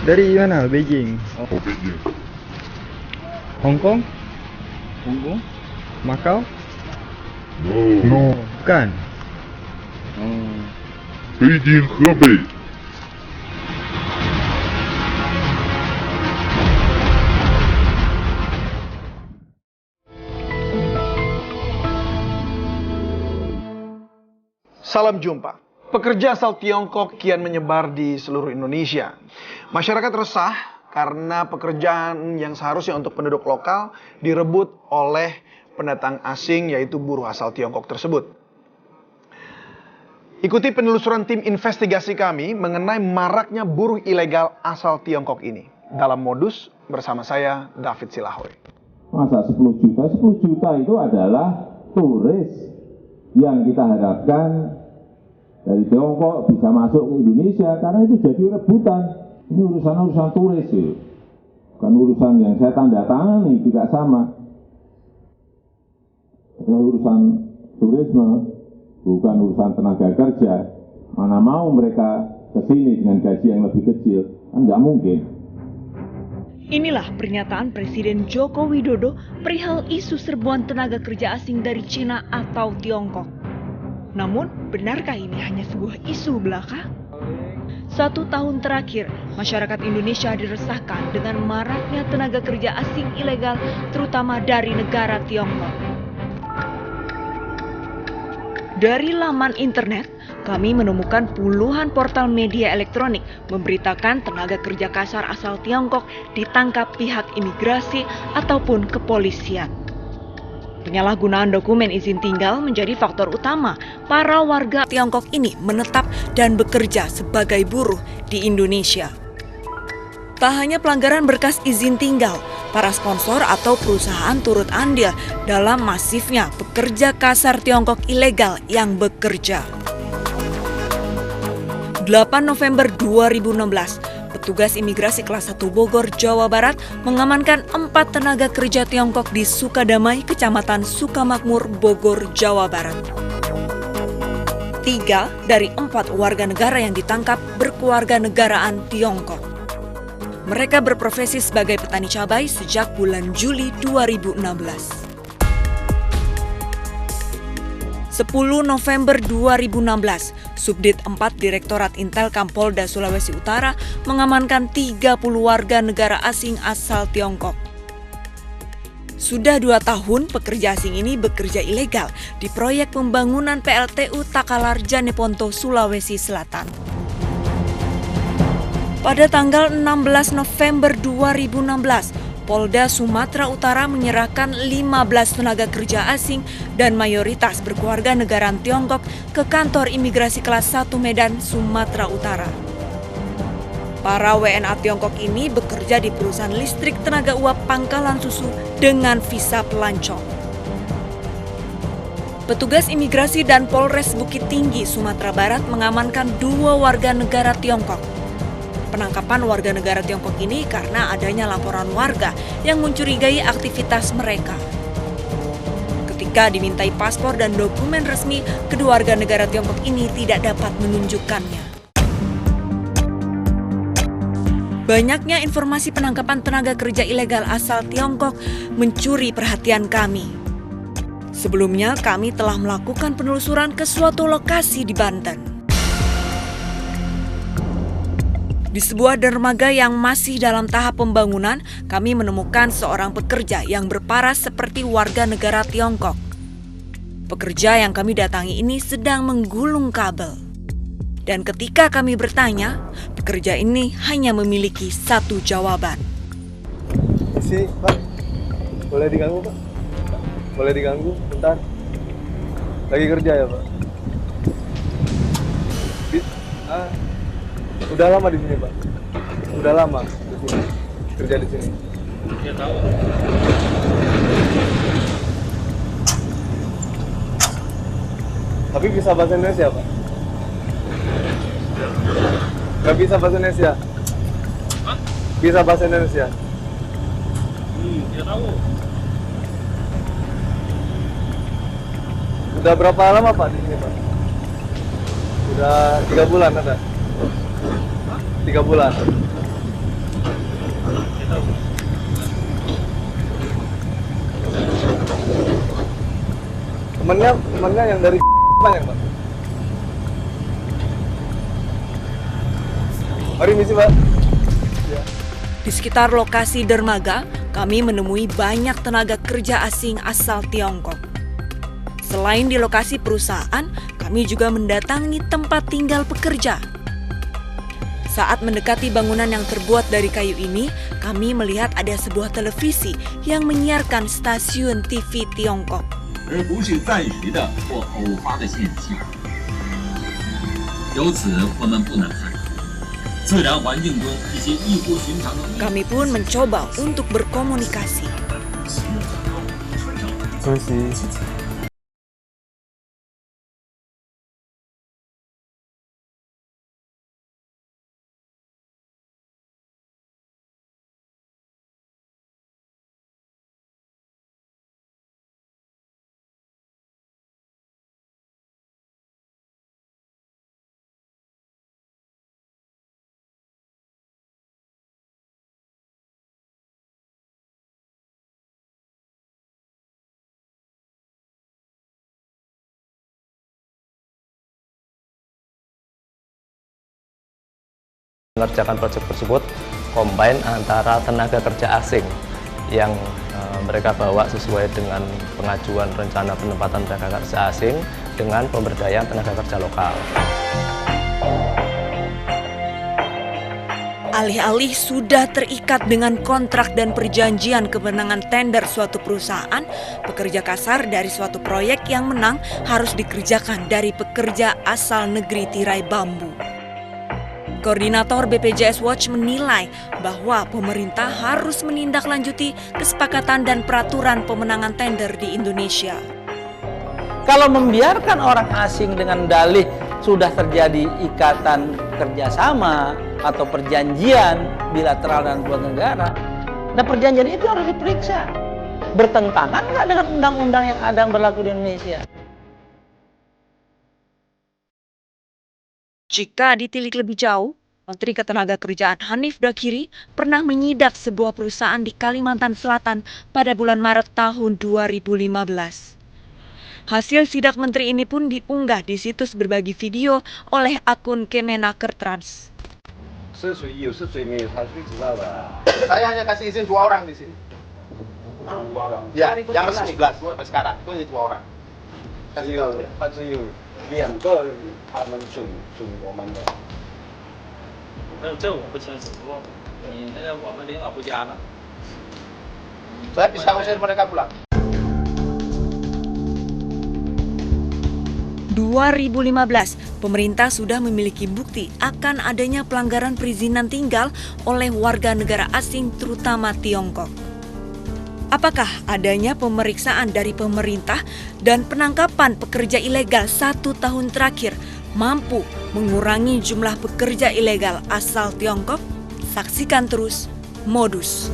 Dari mana? Beijing. Oh, Beijing. Hong Kong? Hong Kong? Macau? No. Bukan. Beijing, Hebei. Salam jumpa. Pekerja asal Tiongkok kian menyebar di seluruh Indonesia. Masyarakat resah karena pekerjaan yang seharusnya untuk penduduk lokal direbut oleh pendatang asing, yaitu buruh asal Tiongkok tersebut. Ikuti penelusuran tim investigasi kami mengenai maraknya buruh ilegal asal Tiongkok ini. Dalam modus bersama saya, David Silahoy. Masa 10 juta? 10 juta itu adalah turis yang kita harapkan dari Tiongkok bisa masuk ke Indonesia, karena itu jadi rebutan. Ini urusan turis ya. Bukan urusan yang saya tanda tangani juga sama. Adalah urusan turisme, bukan urusan tenaga kerja. Mana mau mereka ke sini dengan gaji yang lebih kecil? Kan nggak mungkin. Inilah pernyataan Presiden Joko Widodo perihal isu serbuan tenaga kerja asing dari Cina atau Tiongkok. Namun, benarkah ini hanya sebuah isu belaka? 1 tahun terakhir, masyarakat Indonesia diresahkan dengan maraknya tenaga kerja asing ilegal, terutama dari negara Tiongkok. Dari laman internet, kami menemukan puluhan portal media elektronik memberitakan tenaga kerja kasar asal Tiongkok ditangkap pihak imigrasi ataupun kepolisian. Penyalahgunaan dokumen izin tinggal menjadi faktor utama para warga Tiongkok ini menetap dan bekerja sebagai buruh di Indonesia. Tak hanya pelanggaran berkas izin tinggal, para sponsor atau perusahaan turut andil dalam masifnya pekerja kasar Tiongkok ilegal yang bekerja. 8 November 2016, petugas imigrasi kelas 1 Bogor, Jawa Barat mengamankan 4 tenaga kerja Tiongkok di Sukadamai, Kecamatan Sukamakmur, Bogor, Jawa Barat. 3 dari 4 warga negara yang ditangkap berkewarganegaraan Tiongkok. Mereka berprofesi sebagai petani cabai sejak bulan Juli 2016. 10 November 2016, Subdit 4 Direktorat Intelkam Polda Sulawesi Utara mengamankan 30 warga negara asing asal Tiongkok. Sudah 2 tahun pekerja asing ini bekerja ilegal di proyek pembangunan PLTU Takalar Janeponto, Sulawesi Selatan. Pada tanggal 16 November 2016, Polda Sumatera Utara menyerahkan 15 tenaga kerja asing dan mayoritas berkewarganegaraan Tiongkok ke kantor imigrasi kelas 1 Medan, Sumatera Utara. Para WNA Tiongkok ini bekerja di perusahaan listrik tenaga uap Pangkalan Susu dengan visa pelancong. Petugas imigrasi dan Polres Bukit Tinggi, Sumatera Barat mengamankan 2 warga negara Tiongkok. Penangkapan warga negara Tiongkok ini karena adanya laporan warga yang mencurigai aktivitas mereka. Ketika dimintai paspor dan dokumen resmi, kedua warga negara Tiongkok ini tidak dapat menunjukkannya. Banyaknya informasi penangkapan tenaga kerja ilegal asal Tiongkok mencuri perhatian kami. Sebelumnya, kami telah melakukan penelusuran ke suatu lokasi di Banten. Di sebuah dermaga yang masih dalam tahap pembangunan, kami menemukan seorang pekerja yang berparas seperti warga negara Tiongkok. Pekerja yang kami datangi ini sedang menggulung kabel. Dan ketika kami bertanya, pekerja ini hanya memiliki satu jawaban. Si, Pak. Boleh diganggu, Pak? Boleh diganggu, bentar. Lagi kerja ya, Pak? Udah lama di sini, Pak. Udah lama di sini. Kerja di sini. Ya tahu. Tapi bisa bahasa Indonesia, Pak? Gak bisa bahasa Indonesia? Hah? Bisa bahasa Indonesia? Ya tahu. Udah berapa lama, Pak, di sini, Pak? Udah 3 bulan ada? 3 bulan. Temennya yang dari banyak, Pak. Mari misi, Pak. Di sekitar lokasi dermaga, kami menemui banyak tenaga kerja asing asal Tiongkok. Selain di lokasi perusahaan, kami juga mendatangi tempat tinggal pekerja. Saat mendekati bangunan yang terbuat dari kayu ini, kami melihat ada sebuah televisi yang menyiarkan stasiun TV Tiongkok. 而不是暂时的或偶发的现象。由此，我们不难看出，自然环境中一些异乎寻常的。 Kami pun mencoba untuk berkomunikasi. Mengerjakan proyek tersebut combine antara tenaga kerja asing yang mereka bawa sesuai dengan pengajuan rencana penempatan tenaga kerja asing dengan pemberdayaan tenaga kerja lokal. Alih-alih sudah terikat dengan kontrak dan perjanjian kemenangan tender suatu perusahaan, pekerja kasar dari suatu proyek yang menang harus dikerjakan dari pekerja asal negeri tirai bambu. Koordinator BPJS Watch menilai bahwa pemerintah harus menindaklanjuti kesepakatan dan peraturan pemenangan tender di Indonesia. Kalau membiarkan orang asing dengan dalih sudah terjadi ikatan kerjasama atau perjanjian bilateral dengan dua negara, nah perjanjian itu harus diperiksa. Bertentangan nggak dengan undang-undang yang ada yang berlaku di Indonesia? Jika ditilik lebih jauh, Menteri Ketenagakerjaan Hanif Dakiri pernah menyidak sebuah perusahaan di Kalimantan Selatan pada bulan Maret tahun 2015. Hasil sidak menteri ini pun diunggah di situs berbagi video oleh akun Kemenaker Trans. Saya hanya kasih izin 2 orang di sini. Ya, yang resmi 11 sekarang itu hanya 2 orang. Kasih tahu. 2个他们准我们的。这我不清楚，你那个我们领导不加呢。 Saya bisa usir mereka pulang. 2015, pemerintah sudah memiliki bukti akan adanya pelanggaran perizinan tinggal oleh warga negara asing terutama Tiongkok. Apakah adanya pemeriksaan dari pemerintah dan penangkapan pekerja ilegal 1 tahun terakhir mampu mengurangi jumlah pekerja ilegal asal Tiongkok? Saksikan terus Modus.